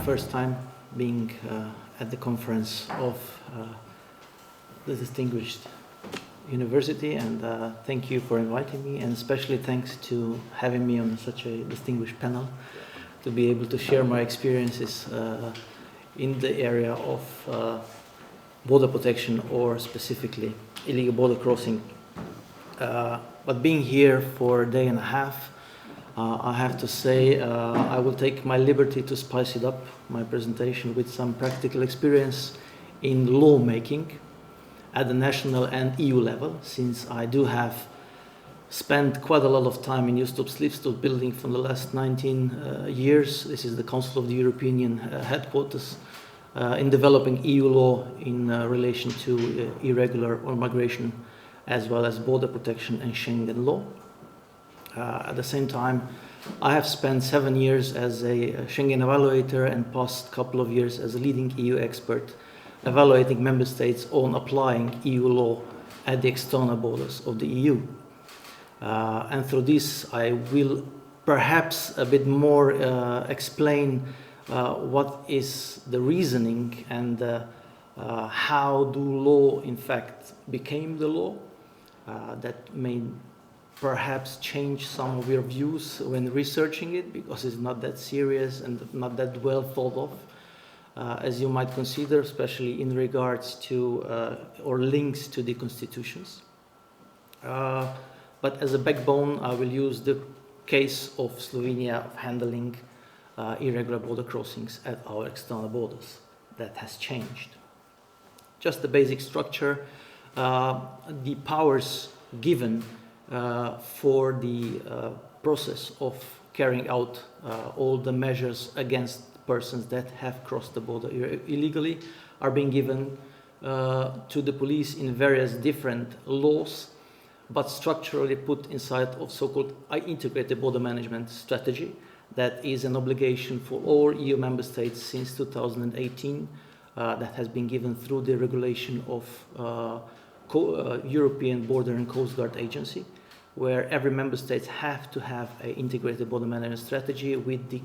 first time being at the conference of the distinguished university, and thank you for inviting me, and especially thanks to having me on such a distinguished panel to be able to share my experiences in the area of border protection, or specifically illegal border crossing. But being here for a day and a half, I have to say I will take my liberty to spice it up, my presentation, with some practical experience in lawmaking at the national and EU level, since I do have spent quite a lot of time in Justus Lifstad building for the last 19 years. This is the Council of the European Union headquarters in developing EU law in relation to irregular or migration, as well as border protection and Schengen law. At the same time, I have spent 7 years as a Schengen evaluator and past couple of years as a leading EU expert evaluating member states on applying EU law at the external borders of the EU. And through this, I will perhaps a bit more explain what is the reasoning and how do law in fact became the law. That may perhaps change some of your views when researching it, because it's not that serious and not that well thought of as you might consider, especially in regards to or links to the constitutions. But as a backbone, I will use the case of Slovenia of handling irregular border crossings at our external borders. That has changed. Just the basic structure, the powers given for the process of carrying out all the measures against persons that have crossed the border illegally are being given to the police in various different laws, but structurally put inside of so-called integrated border management strategy. That is an obligation for all EU member states since 2018 that has been given through the regulation of European Border and Coast Guard Agency, where every member state have to have an integrated border management strategy with the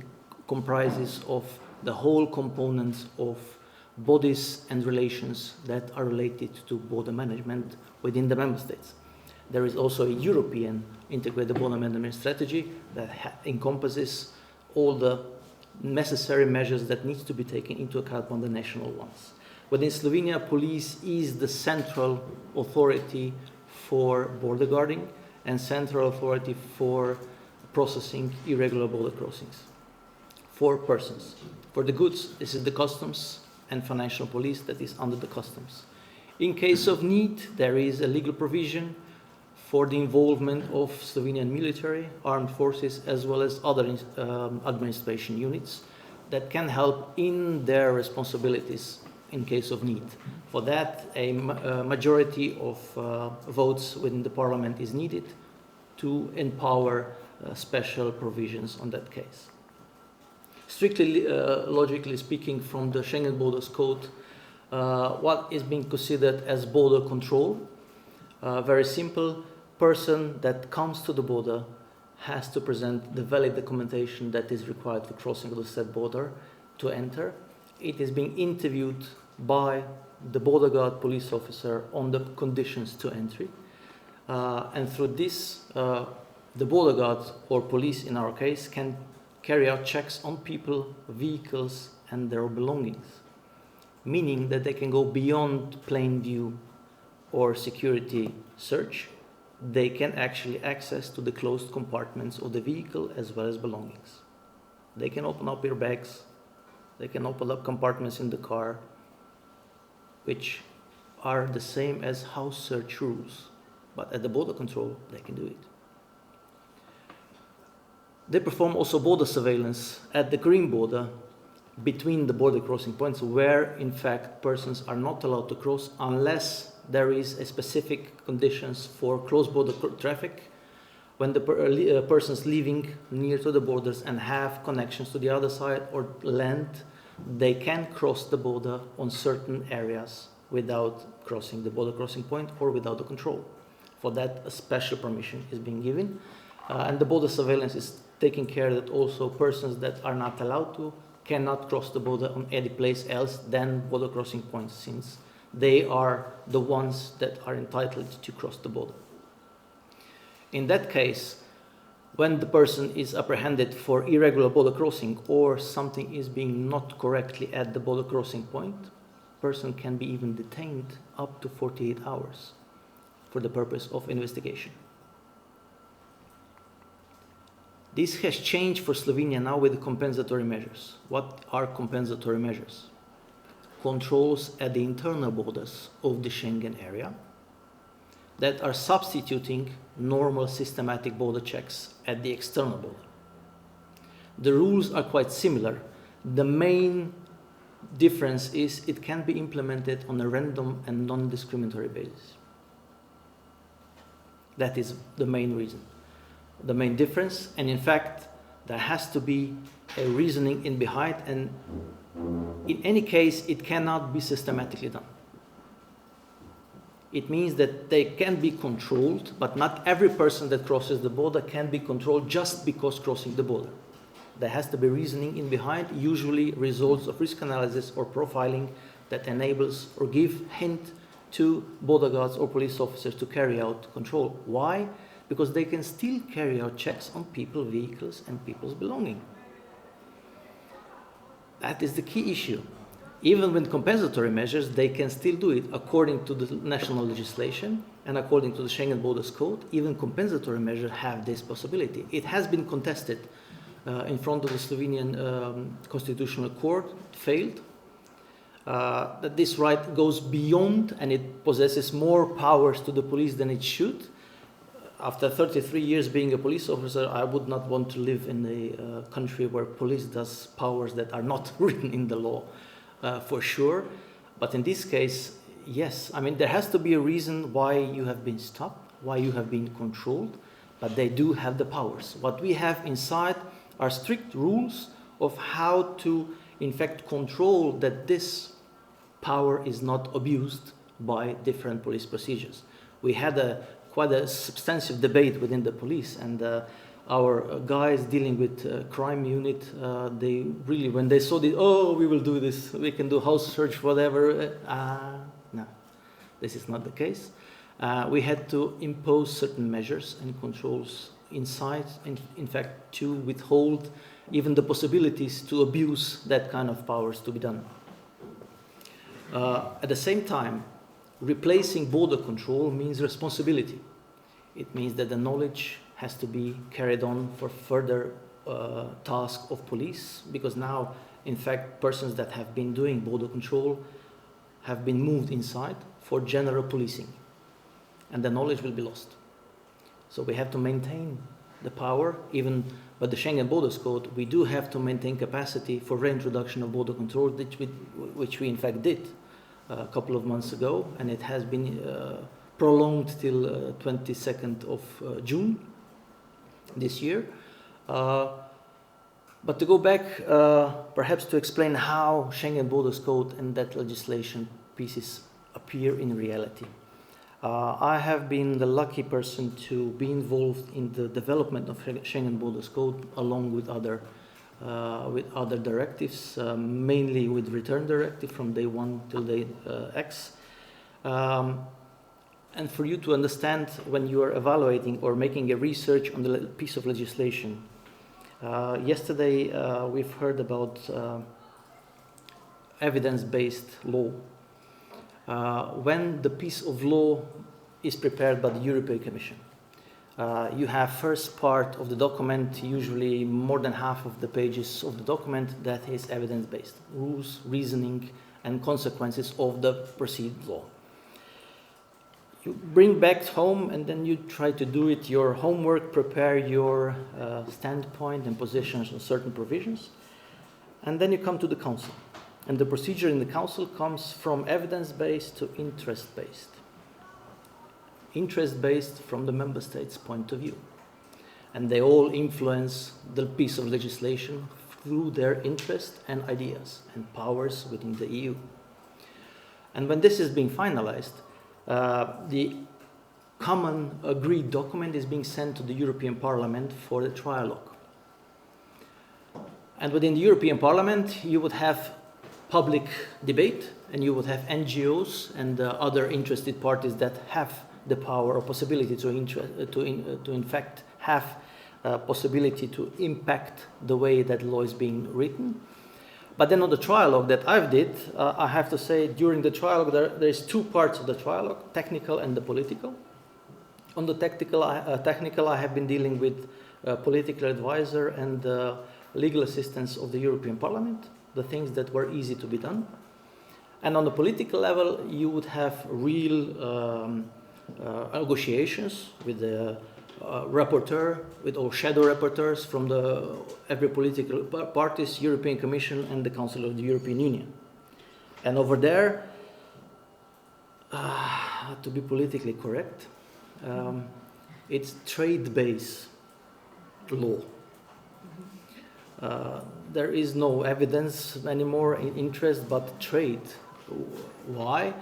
comprises of the whole components of bodies and relations that are related to border management within the member states. There is also a European integrated border management strategy that encompasses all the necessary measures that need to be taken into account on the national ones. Within Slovenia, police is the central authority for border guarding and central authority for processing irregular border crossings for persons. For the goods, this is the customs and financial police that is under the customs. In case of need, there is a legal provision for the involvement of Slovenian military, armed forces, as well as other administration units that can help in their responsibilities in case of need. For that, a majority of votes within the parliament is needed to empower special provisions on that case. Strictly logically speaking, from the Schengen Borders Code, what is being considered as border control? Very simple. Person that comes to the border has to present the valid documentation that is required for crossing the said border to enter. It is being interviewed by the border guard police officer on the conditions to entry. And through this, the border guard or police in our case can carry out checks on people, vehicles, and their belongings, meaning that they can go beyond plain view or security search. They can actually access to the closed compartments of the vehicle as well as belongings. They can open up your bags, they can open up compartments in the car, which are the same as house search rules, but at the border control, they can do it. They perform also border surveillance at the green border between the border crossing points, where in fact persons are not allowed to cross unless there is a specific conditions for cross-border traffic, when the persons living near to the borders and have connections to the other side or land, they can cross the border on certain areas without crossing the border crossing point or without the control. For that, a special permission is being given. And the border surveillance is taking care that also persons that are not allowed to cannot cross the border on any place else than border crossing points, since they are the ones that are entitled to cross the border. In that case, when the person is apprehended for irregular border crossing or something is being not correctly at the border crossing point, person can be even detained up to 48 hours for the purpose of investigation. This has changed for Slovenia now with the compensatory measures. What are compensatory measures? Controls at the internal borders of the Schengen area that are substituting normal systematic border checks at the external border. The rules are quite similar. The main difference is it can be implemented on a random and non-discriminatory basis. That is the main reason, the main difference, and in fact there has to be a reasoning in behind, and in any case it cannot be systematically done. It means that they can be controlled, but not every person that crosses the border can be controlled just because crossing the border. There has to be reasoning in behind, usually results of risk analysis or profiling that enables or give hint to border guards or police officers to carry out control. Why? Because they can still carry out checks on people, vehicles, and people's belongings. That is the key issue. Even with compensatory measures, they can still do it according to the national legislation and according to the Schengen Borders Code. Even compensatory measures have this possibility. It has been contested in front of the Slovenian Constitutional Court, failed. That this right goes beyond and it possesses more powers to the police than it should. After 33 years being a police officer, I would not want to live in a country where police does powers that are not written in the law, for sure. But in this case, yes. I mean, there has to be a reason why you have been stopped, why you have been controlled, but they do have the powers. What we have inside are strict rules of how to, in fact, control that this power is not abused by different police procedures. We had quite a substantive debate within the police, and our guys dealing with crime unit, they really, when they saw this, oh, we will do this, we can do house search, whatever. No, this is not the case. We had to impose certain measures and controls inside, in fact, to withhold even the possibilities to abuse that kind of powers to be done. At the same time, replacing border control means responsibility. It means that the knowledge has to be carried on for further task of police, because now, in fact, persons that have been doing border control have been moved inside for general policing, and the knowledge will be lost. So we have to maintain the power, even by the Schengen Borders Code, we do have to maintain capacity for reintroduction of border control, which we in fact did a couple of months ago, and it has been prolonged till 22nd of June this year. But to go back, perhaps to explain how Schengen Borders Code and that legislation pieces appear in reality. I have been the lucky person to be involved in the development of Schengen Borders Code along with other directives, mainly with Return Directive from day 1 till day X. And for you to understand, when you are evaluating or making a research on the piece of legislation, yesterday we've heard about evidence-based law. When the piece of law is prepared by the European Commission, you have first part of the document, usually more than half of the pages of the document, that is evidence-based, rules, reasoning, and consequences of the perceived law. You bring back home and then you try to do it your homework, prepare your standpoint and positions on certain provisions, and then you come to the Council. And the procedure in the Council comes from evidence-based to interest-based. Interest-based from the Member States' point of view. And they all influence the piece of legislation through their interest and ideas and powers within the EU. And when this is being finalized, the common agreed document is being sent to the European Parliament for the trialogue. And within the European Parliament, you would have public debate, and you would have NGOs and other interested parties that have the power or possibility to in fact have possibility to impact the way that law is being written. But then on the trialogue that I've did, I have to say during the trialogue there is two parts of the trialogue, technical and the political. On the technical I have been dealing with political advisor and legal assistance of the European Parliament, the things that were easy to be done. And on the political level, you would have real negotiations with the rapporteur, with all shadow rapporteurs from every political parties, European Commission and the Council of the European Union. And over there, to be politically correct, it's trade-based law. There is no evidence anymore in interest but trade. Why?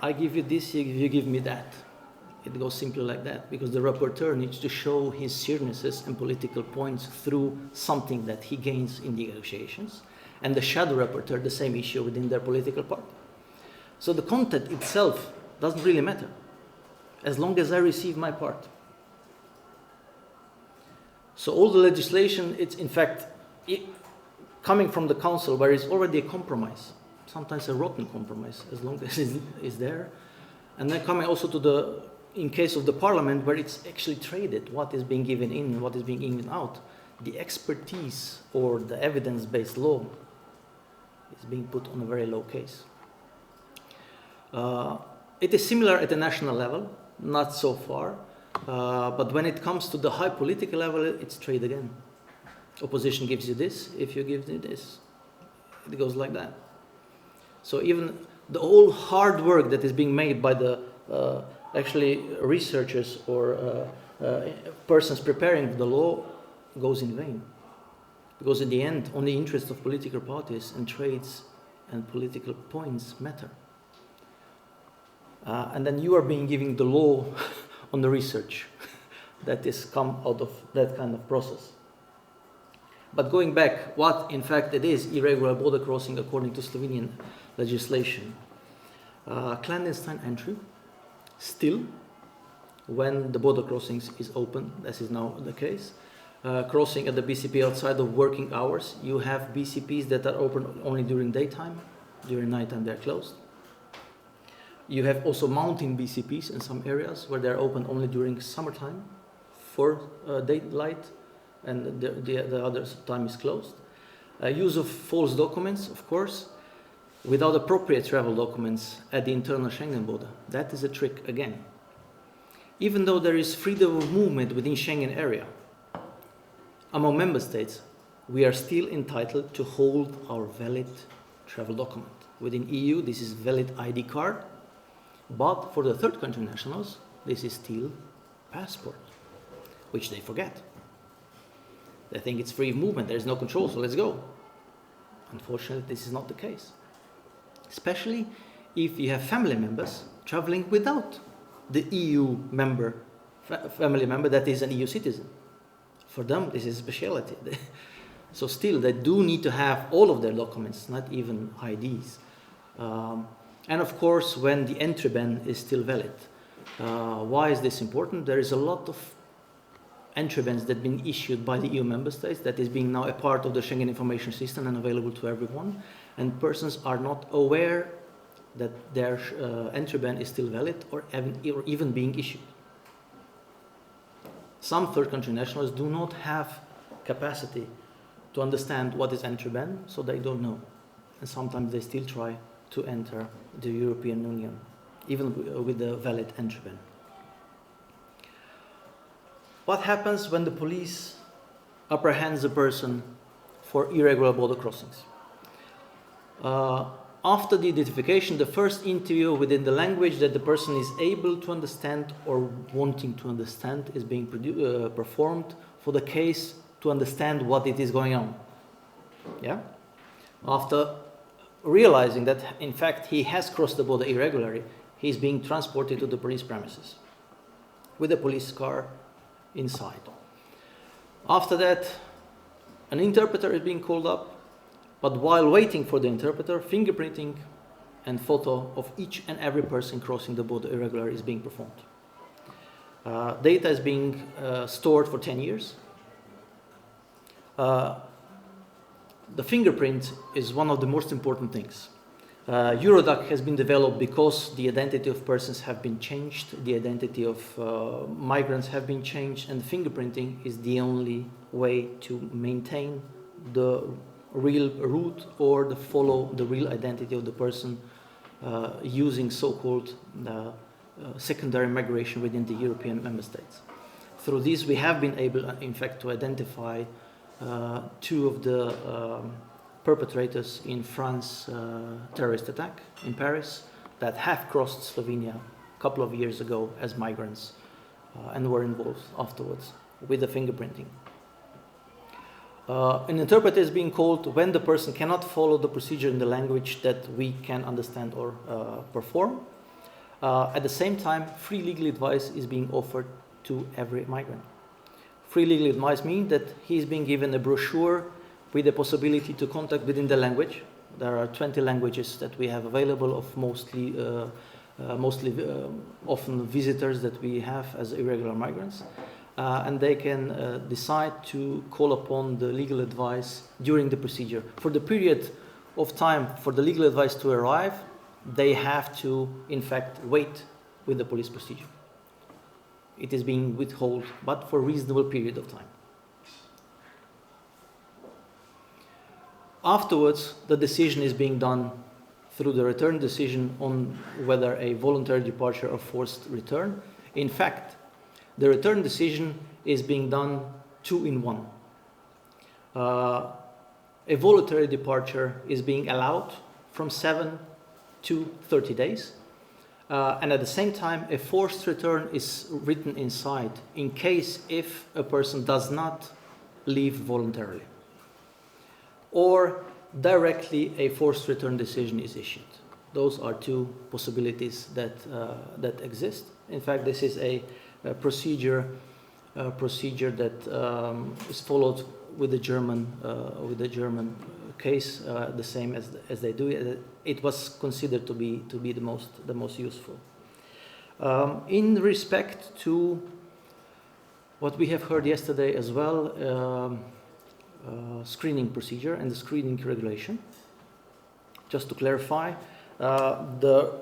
I give you this, you give me that. It goes simply like that, because the rapporteur needs to show his seriousnesses and political points through something that he gains in the negotiations, and the shadow rapporteur the same issue within their political party. So the content itself doesn't really matter, as long as I receive my part. So all the legislation, it's in fact coming from the council where it's already a compromise, sometimes a rotten compromise, as long as it is there. And then coming also to in case of the parliament where it's actually traded, what is being given in and what is being given out, the expertise or the evidence-based law is being put on a very low case. It is similar at the national level, not so far, but when it comes to the high political level, it's trade again. Opposition gives you this, if you give me this. It goes like that. So even the whole hard work that is being made by the actually researchers or persons preparing the law goes in vain. Because in the end, only interests of political parties and trades and political points matter. And then you are being given the law on the research that is come out of that kind of process. But going back, what in fact it is irregular border crossing according to Slovenian legislation. Clandestine entry, still, when the border crossings is open, as is now the case. Crossing at the BCP outside of working hours. You have BCPs that are open only during daytime, during nighttime they're closed. You have also mountain BCPs in some areas where they're open only during summertime for daylight, and the other time is closed. Use of false documents, of course, without appropriate travel documents at the internal Schengen border. That is a trick again. Even though there is freedom of movement within Schengen area, among member states, we are still entitled to hold our valid travel document. Within EU, this is valid ID card, but for the third country nationals, this is still passport, which they forget. They think it's free movement, there is no control, so let's go. Unfortunately, this is not the case. Especially if you have family members traveling without the EU member, family member that is an EU citizen. For them, this is a speciality. So still, they do need to have all of their documents, not even IDs. And of course, when the entry ban is still valid. Why is this important? There is a lot of entry bans that have been issued by the EU member states that is being now a part of the Schengen information system and available to everyone. And persons are not aware that their entry ban is still valid or even being issued. Some third country nationals do not have capacity to understand what is entry ban, so they don't know. And sometimes they still try to enter the European Union, even with the valid entry ban. What happens when the police apprehends a person for irregular border crossings? After the identification, the first interview within the language that the person is able to understand or wanting to understand is being performed for the case to understand what it is going on. Yeah? After realizing that, in fact, he has crossed the border irregularly, he is being transported to the police premises with a police car inside. After that, An interpreter is being called up, but while waiting for the interpreter, fingerprinting and photo of each and every person crossing the border irregularly is being performed. Data is being stored for 10 years. The fingerprint is one of the most important things. Eurodac has been developed because the identity of persons have been changed, the identity of migrants have been changed, and fingerprinting is the only way to maintain the real route or to follow the real identity of the person using so-called secondary migration within the European member states. Through this, we have been able, in fact, to identify two of the perpetrators in France terrorist attack in Paris that have crossed Slovenia a couple of years ago as migrants and were involved afterwards with the fingerprinting. An interpreter is being called when the person cannot follow the procedure in the language that we can understand or perform. At the same time, free legal advice is being offered to every migrant. Free legal advice means that he is being given a brochure with the possibility to contact within the language. There are 20 languages that we have available of mostly often visitors that we have as irregular migrants. And they can decide to call upon the legal advice during the procedure. For the period of time for the legal advice to arrive, they have to, in fact, wait with the police procedure. It is being withheld, but for a reasonable period of time. Afterwards, the decision is being done through the return decision on whether a voluntary departure or forced return. In fact, the return decision is being done 2 in 1. A voluntary departure is being allowed from 7 to 30 days. And at the same time, a forced return is written inside in case if a person does not leave voluntarily. Or directly a forced return decision is issued. Those are 2 possibilities that exist. In fact, this is a procedure that is followed with the German case, the same as they do it. It was considered to be the most useful. In respect to what we have heard yesterday as well, screening procedure and the screening regulation. Just to clarify, the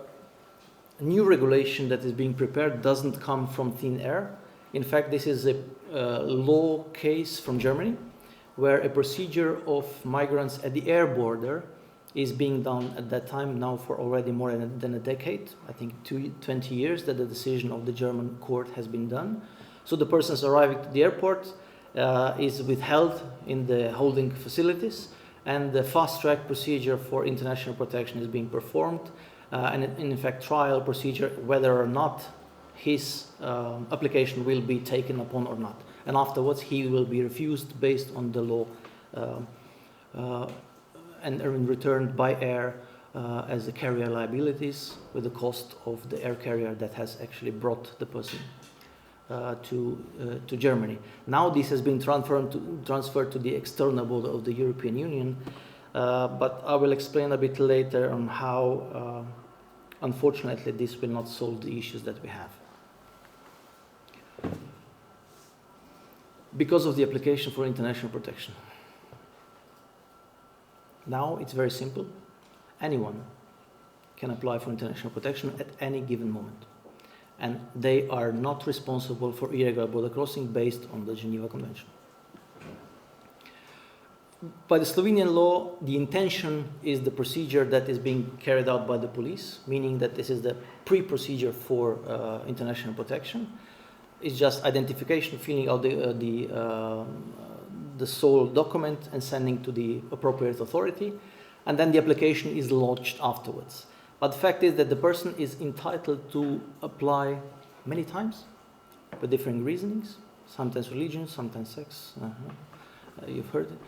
new regulation that is being prepared doesn't come from thin air. In fact, this is a law case from Germany where a procedure of migrants at the air border is being done at that time now for already more than a decade. I think 20 years that the decision of the German court has been done. So the persons arriving at the airport is withheld in the holding facilities, and the fast-track procedure for international protection is being performed, and in fact trial procedure whether or not his application will be taken upon or not. And afterwards he will be refused based on the law and returned by air as a carrier liabilities with the cost of the air carrier that has actually brought the person to Germany. Now this has been transferred to the external border of the European Union, but I will explain a bit later on how unfortunately this will not solve the issues that we have. Because of the application for international protection. Now it's very simple. Anyone can apply for international protection at any given moment. And they are not responsible for irregular border crossing based on the Geneva Convention. By the Slovenian law, the intention is the procedure that is being carried out by the police, meaning that this is the pre-procedure for international protection. It's just identification, filling out the sole document and sending to the appropriate authority, and then the application is lodged afterwards. But the fact is that the person is entitled to apply many times for different reasonings, sometimes religion, sometimes sex, you've heard it.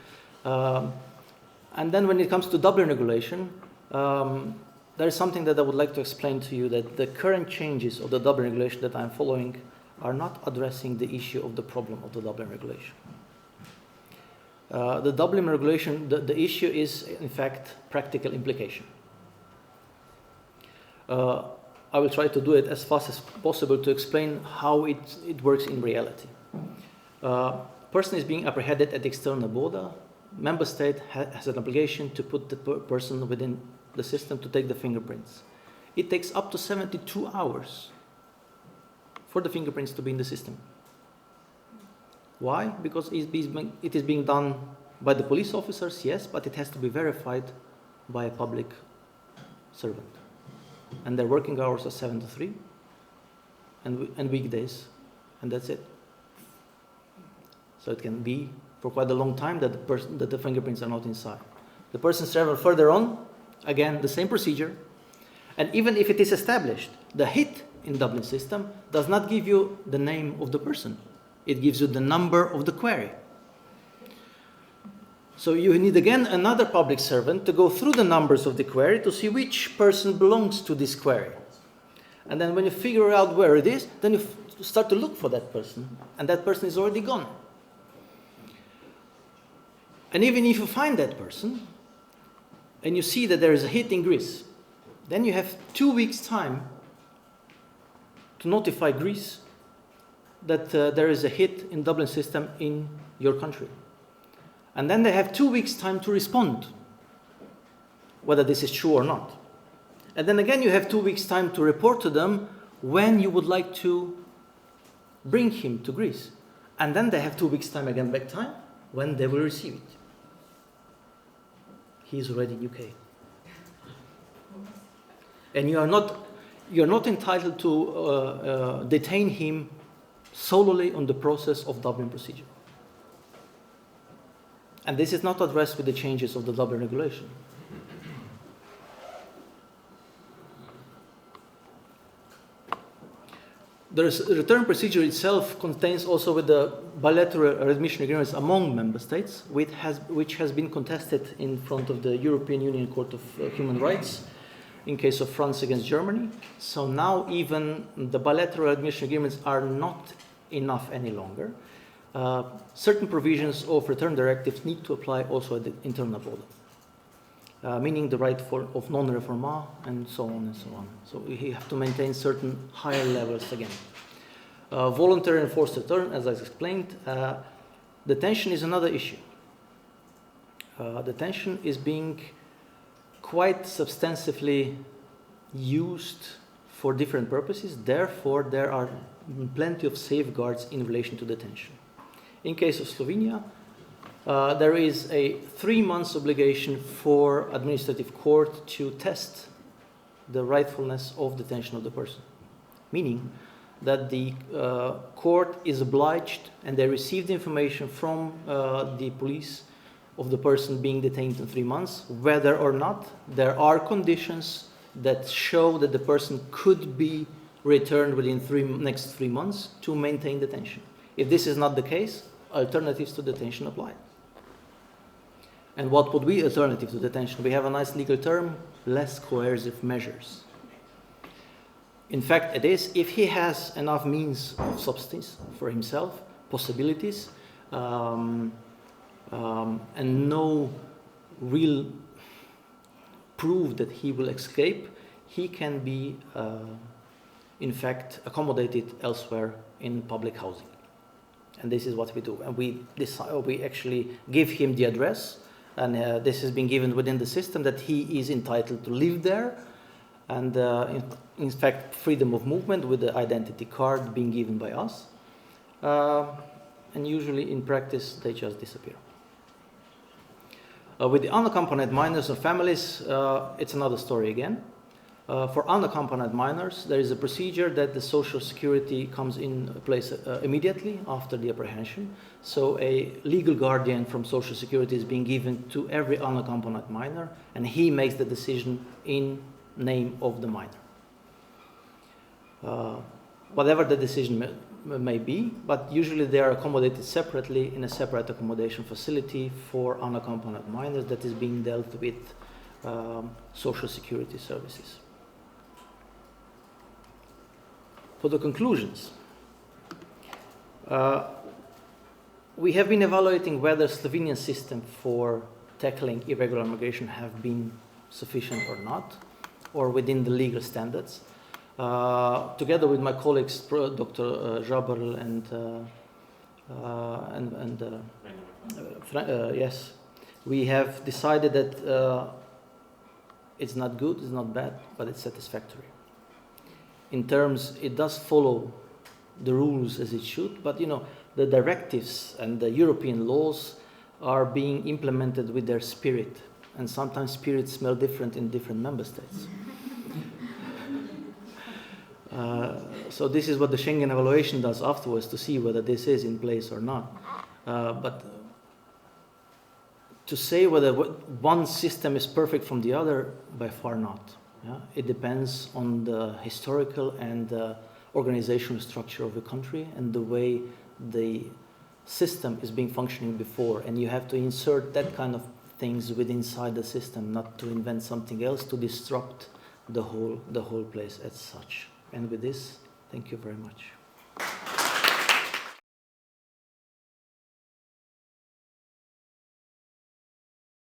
And then when it comes to Dublin regulation, there is something that I would like to explain to you, that the current changes of the Dublin regulation that I'm following are not addressing the issue of the problem of the Dublin regulation. The Dublin regulation, the issue is in fact practical implication. I will try to do it as fast as possible to explain how it works in reality. Person is being apprehended at the external border. Member state has an obligation to put the person within the system to take the fingerprints. It takes up to 72 hours for the fingerprints to be in the system. Why? Because it is being done by the police officers, yes, but it has to be verified by a public servant. And their working hours are 7 to 3 and weekdays, and that's it. So it can be for quite a long time that the fingerprints are not inside. The persons travel further on, again, the same procedure. And even if it is established, the hit in Dublin system does not give you the name of the person. It gives you the number of the query. So you need again another public servant to go through the numbers of the query to see which person belongs to this query. And then when you figure out where it is, then you start to look for that person. And that person is already gone. And even if you find that person, and you see that there is a hit in Greece, then you have 2 weeks' time to notify Greece that there is a hit in Dublin system in your country. And then they have 2 weeks' time to respond, whether this is true or not. And then again, you have 2 weeks' time to report to them when you would like to bring him to Greece. And then they have 2 weeks' time again, back time, when they will receive it. He is already in UK. And you're not entitled to detain him solely on the process of Dublin procedure. And this is not addressed with the changes of the Dublin regulation. The return procedure itself contains also with the bilateral readmission agreements among member states, which has been contested in front of the European Union Court of Human Rights in case of France against Germany. So now even the bilateral admission agreements are not enough any longer. Certain provisions of return directives need to apply also at the internal border, meaning the right of non-refoulement and so on and so on. So we have to maintain certain higher levels again. Voluntary and forced return, as I explained. Detention is another issue. Detention is being quite substantively used for different purposes. Therefore, there are plenty of safeguards in relation to detention. In case of Slovenia, there is a 3 months obligation for administrative court to test the rightfulness of detention of the person, meaning that the court is obliged, and they receive the information from the police of the person being detained in 3 months, whether or not there are conditions that show that the person could be returned within next 3 months to maintain detention. If this is not the case, alternatives to detention apply. And what would be alternative to detention? We have a nice legal term, less coercive measures. In fact, it is if he has enough means of substance for himself, possibilities, and no real proof that he will escape, he can be, in fact, accommodated elsewhere in public housing. And this is what we do. And we actually give him the address, and this has been given within the system that he is entitled to live there. And in fact, freedom of movement with the identity card being given by us. And usually in practice, they just disappear. With the unaccompanied minors and families, it's another story again. For unaccompanied minors, there is a procedure that the Social Security comes in place immediately after the apprehension. So a legal guardian from Social Security is being given to every unaccompanied minor, and he makes the decision in name of the minor. Whatever the decision may be, but usually they are accommodated separately in a separate accommodation facility for unaccompanied minors that is being dealt with Social Security services. For the conclusions, we have been evaluating whether Slovenian system for tackling irregular migration have been sufficient or not, or within the legal standards. Together with my colleagues, Dr. Žaberl yes, we have decided that it's not good, it's not bad, but it's satisfactory. In terms, it does follow the rules as it should, but the directives and the European laws are being implemented with their spirit, and sometimes spirits smell different in different member states. So this is what the Schengen evaluation does afterwards, to see whether this is in place or not. But to say whether one system is perfect from the other, by far not. Yeah? It depends on the historical and the organizational structure of the country and the way the system is being functioning before. And you have to insert that kind of things inside the system, not to invent something else to disrupt the whole place as such. And with this, thank you very much.